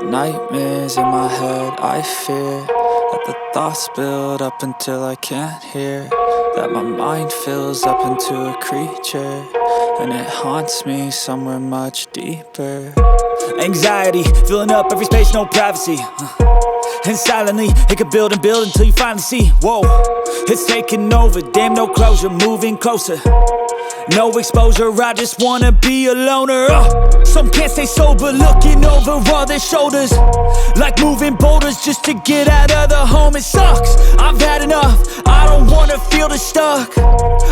nightmares in my head, I fear that the thoughts build up until I can't hear, that my mind fills up into a creature, and it haunts me somewhere much deeper. Anxiety, filling up every space, no privacy. And silently, it could build and build until you finally see, whoa, it's taking over, damn no closure, moving closer. No exposure, I just wanna be a loner. Some can't stay sober, looking over all their shoulders, like moving boulders just to get out of the home. It sucks, I've had enough, I don't wanna feel the stuck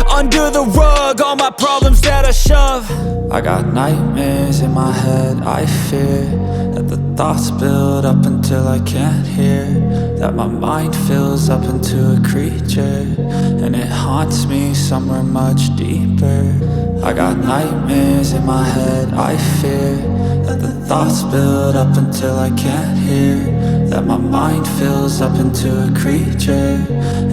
under the rug, all my problems that I shove. I got nightmares in my head, I fear that the thoughts build up until I can't hear, that my mind fills up into a creature, and it haunts me somewhere much deeper. I got nightmares in my head, I fear that the thoughts build up until I can't hear, that my mind fills up into a creature,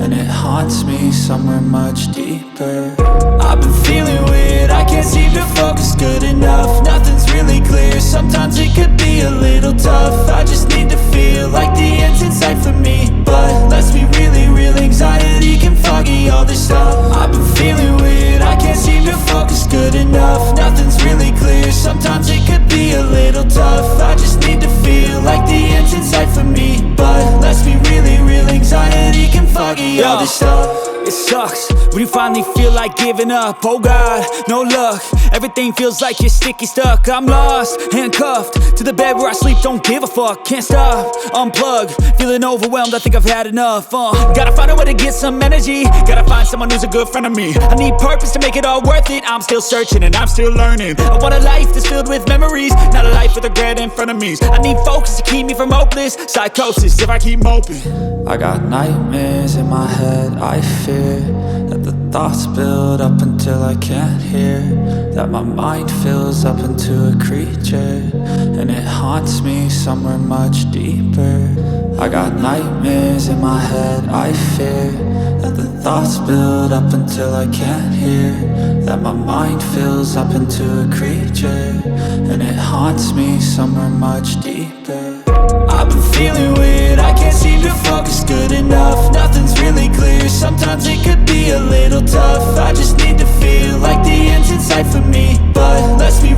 and it haunts me somewhere much deeper. I've been feeling weird, I can't seem to focus good enough. Nothing's really clear, sometimes it could be a little tough. I just need to feel like the end's in sight for me, but let's be really real, anxiety can foggy all this stuff. I've been feeling weird, I can't seem to focus good enough. Nothing's really clear, sometimes it could be a little tough. I just need to feel like the end's in sight for me, but let's be really real, anxiety can foggy all this stuff. It sucks when you finally feel like giving up. Oh God, no luck, everything feels like you're sticky stuck. I'm lost, handcuffed to the bed where I sleep, don't give a fuck. Can't stop, unplug, feeling overwhelmed, I think I've had enough. Gotta find a way to get some energy, gotta find someone who's a good friend of me. I need purpose to make it all worth it, I'm still searching and I'm still learning. I want a life that's filled with memories, not a life with regret and frenemies. I need focus to keep me from hopeless psychosis if I keep moping. I got nightmares in my head, I fear that the thoughts build up until I can't hear, that my mind fills up into a creature, and it haunts me somewhere much deeper. I got nightmares in my head, I fear that the thoughts build up until I can't hear, that my mind fills up into a creature, and it haunts me somewhere much deeper. I've been feeling weird, I can't seem to focus good enough. Nothing's really clear, sometimes it could be a little tough. I just need to feel like the end's in sight for me, but let's be